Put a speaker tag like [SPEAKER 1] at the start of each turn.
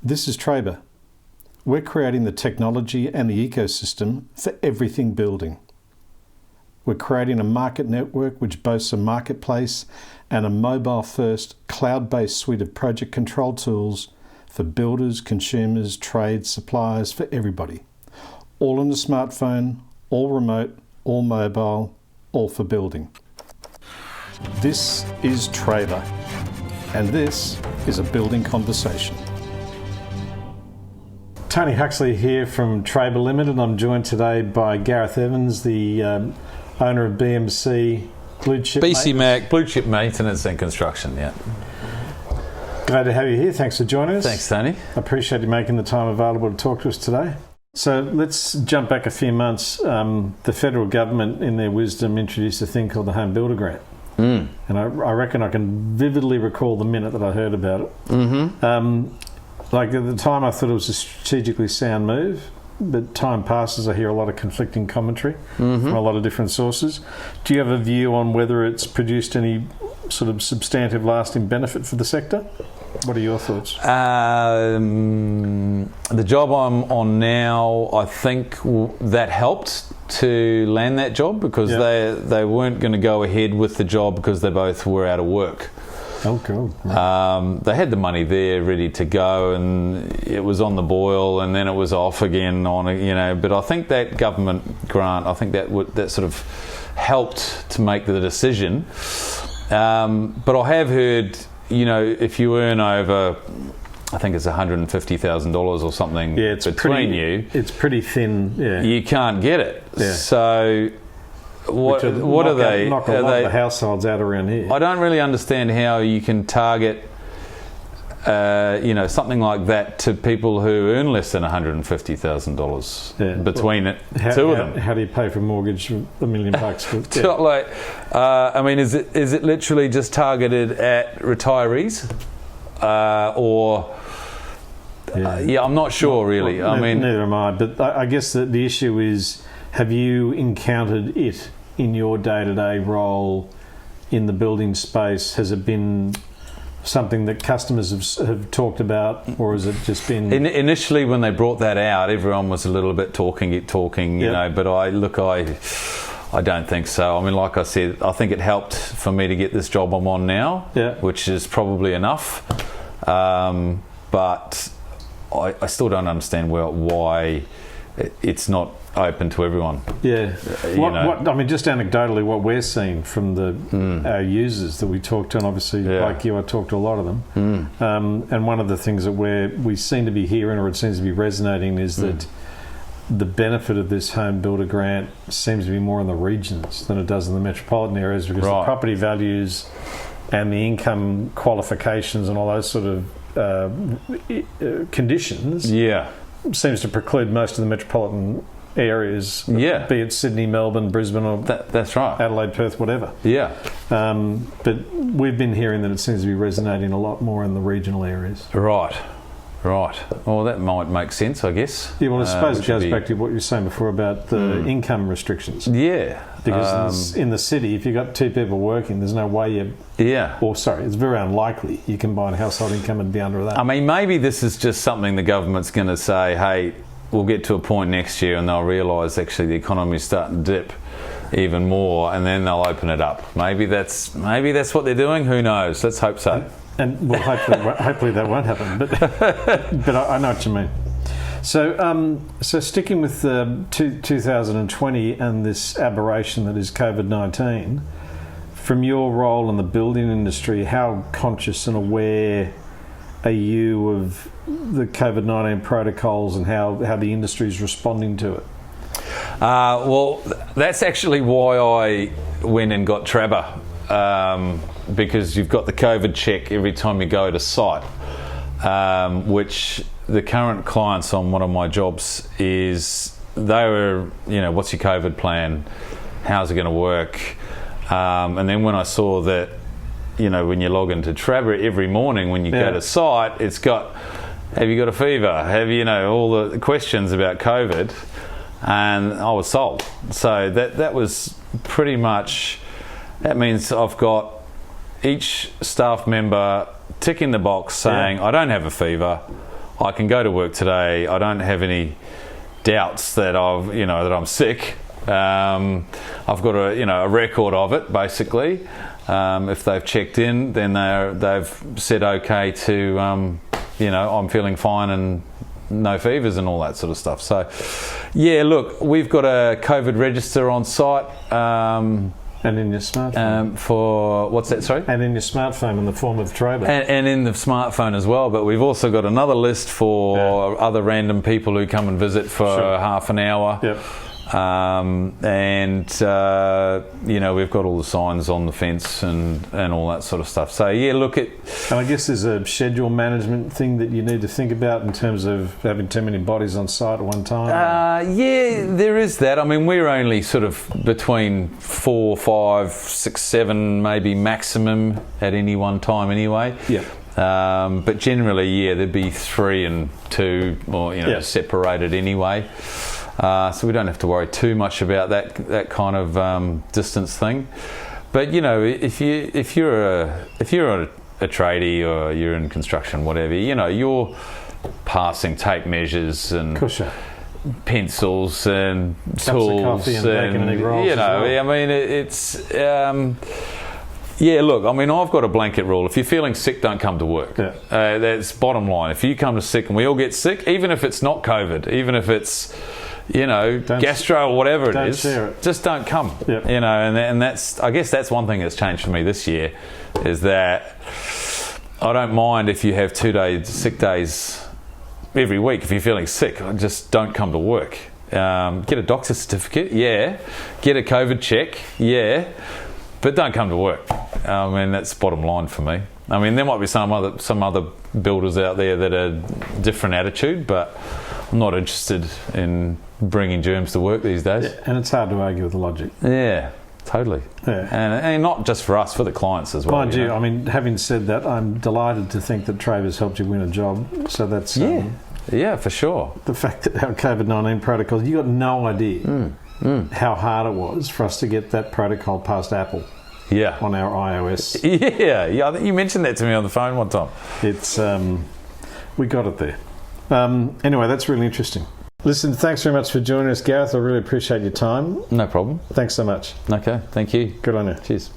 [SPEAKER 1] This is Trabr. We're creating the technology and the ecosystem for everything building. We're creating a market network which boasts a marketplace and a mobile-first, cloud-based suite of project control tools for builders, consumers, trades, suppliers, for everybody. All on a smartphone, all remote, all mobile, all for building. This is Trabr, and this is a building conversation. Tony Huxley here from Trabr Limited. I'm joined today by Gareth Evans, the owner of BMC Blue Chip
[SPEAKER 2] BCMAC Blue Chip Maintenance and Construction. Yeah.
[SPEAKER 1] Glad to have you here. Thanks for joining us.
[SPEAKER 2] Thanks, Tony.
[SPEAKER 1] I appreciate you making the time available to talk to us today. So let's jump back a few months. The federal government, in their wisdom, introduced a thing called the Home Builder Grant. And I reckon I can vividly recall the minute that I heard about it. Like at the time, I thought it was a strategically sound move, but time passes, I hear a lot of conflicting commentary from a lot of different sources. Do you have a view on whether it's produced any sort of substantive lasting benefit for the sector? What are your thoughts?
[SPEAKER 2] The job I'm on now, I think that helped to land that job because they weren't going to go ahead with the job because they both were out of work.
[SPEAKER 1] Oh, cool. Right.
[SPEAKER 2] They had the money there ready to go, and it was on the boil, and then it was off again but I think that government grant, I think that sort of helped to make the decision. But I have heard, if you earn over, I think it's $150,000 or something it's pretty thin. Yeah, you can't get it. Yeah. So what are they?
[SPEAKER 1] Knock a lot of the households out around here.
[SPEAKER 2] I don't really understand how you can target, something like that to people who earn less than $150,000 between two of them.
[SPEAKER 1] How do you pay for a mortgage for $1 million?
[SPEAKER 2] Is it literally just targeted at retirees, I'm not sure really.
[SPEAKER 1] Neither am I. But I guess that the issue is, have you encountered it in your day-to-day role in the building space? Has it been something that customers have talked about, or has it just been...
[SPEAKER 2] Initially, when they brought that out, everyone was a little bit talking, but I don't think so. Like I said, I think it helped for me to get this job I'm on now, which is probably enough. But I still don't understand why it's not open to everyone.
[SPEAKER 1] Yeah. Just anecdotally, what we're seeing from our users that we talk to, and obviously like you, I talk to a lot of them. And one of the things that we seem to be hearing, or it seems to be resonating, is that the benefit of this home builder grant seems to be more in the regions than it does in the metropolitan areas, because the property values and the income qualifications and all those sort of conditions seems to preclude most of the metropolitan areas, be it Sydney, Melbourne, Brisbane, or
[SPEAKER 2] that's right,
[SPEAKER 1] Adelaide, Perth, whatever. But we've been hearing that it seems to be resonating a lot more in the regional areas.
[SPEAKER 2] Right. Well, that might make sense, I guess.
[SPEAKER 1] Yeah, well, I suppose it goes back to what you were saying before about the income restrictions.
[SPEAKER 2] Yeah.
[SPEAKER 1] Because in the city, if you've got two people working, there's no way it's very unlikely you can buy a household income and be under that.
[SPEAKER 2] Maybe this is just something the government's going to say, hey, we'll get to a point next year and they'll realise actually the economy's starting to dip even more, and then they'll open it up. Maybe that's what they're doing. Who knows? Let's hope so.
[SPEAKER 1] And well, hopefully that won't happen. But I know what you mean. So sticking with 2020 and this aberration that is COVID-19, from your role in the building industry, how conscious and aware are you of the COVID-19 protocols and how the industry is responding to it?
[SPEAKER 2] Well, that's actually why I went and got Trabr, because you've got the COVID check every time you go to site, which the current clients on one of my jobs is, they were, what's your COVID plan? How's it going to work? And then when I saw that, when you log into Trabr every morning when you go to site, it's got, have you got a fever? Have you, all the questions about COVID? And I was sold. So that was pretty much, that means I've got each staff member ticking the box saying, I don't have a fever, I can go to work today. I don't have any doubts that that I'm sick. I've got a record of it basically. If they've checked in, then they've said okay to I'm feeling fine and no fevers and all that sort of stuff. So yeah, look, we've got a COVID register on site.
[SPEAKER 1] And in your smartphone.
[SPEAKER 2] For what's that? Sorry.
[SPEAKER 1] And in your smartphone in the form of Trabr.
[SPEAKER 2] And in the smartphone as well. But we've also got another list for other random people who come and visit for half an hour.
[SPEAKER 1] Yep.
[SPEAKER 2] We've got all the signs on the fence and all that sort of stuff. So yeah, look at.
[SPEAKER 1] And I guess there's a schedule management thing that you need to think about in terms of having too many bodies on site at one time.
[SPEAKER 2] Yeah, there is that. I mean, we're only sort of between 4, 5, 6, 7, maybe maximum at any one time anyway.
[SPEAKER 1] Yeah.
[SPEAKER 2] But generally, there'd be 3 and 2, or separated anyway. So we don't have to worry too much about that kind of distance thing. But if you're a tradie or you're in construction, whatever, you're passing tape measures and pencils and
[SPEAKER 1] cups
[SPEAKER 2] tools
[SPEAKER 1] of coffee and bacon and egg rolls.
[SPEAKER 2] I mean it's. Look, I mean, I've got a blanket rule. If you're feeling sick, don't come to work.
[SPEAKER 1] Yeah.
[SPEAKER 2] That's bottom line. If you come to sick, and we all get sick, even if it's not COVID, even if it's gastro or whatever it is, just don't come.
[SPEAKER 1] Yep.
[SPEAKER 2] And that's, I guess that's one thing that's changed for me this year, is that I don't mind if you have 2 days sick days every week. If you're feeling sick, just don't come to work. Get a doctor's certificate, get a COVID check, but don't come to work. I mean, that's bottom line for me. I mean, there might be some other builders out there that are different attitude, but I'm not interested in bringing germs to work these days.
[SPEAKER 1] Yeah, and it's hard to argue with the logic.
[SPEAKER 2] Yeah, totally.
[SPEAKER 1] Yeah.
[SPEAKER 2] And not just for us, for the clients as well.
[SPEAKER 1] Mind you, I mean, having said that, I'm delighted to think that Trabr's helped you win a job. So that's
[SPEAKER 2] yeah, for sure.
[SPEAKER 1] The fact that our COVID-19 protocols, you got no idea how hard it was for us to get that protocol past Apple.
[SPEAKER 2] Yeah.
[SPEAKER 1] On our iOS.
[SPEAKER 2] Yeah. I think you mentioned that to me on the phone one time.
[SPEAKER 1] It's we got it there. Anyway, that's really interesting. Listen, thanks very much for joining us, Gareth. I really appreciate your time.
[SPEAKER 2] No problem.
[SPEAKER 1] Thanks so much.
[SPEAKER 2] Okay, thank you.
[SPEAKER 1] Good on you.
[SPEAKER 2] Cheers.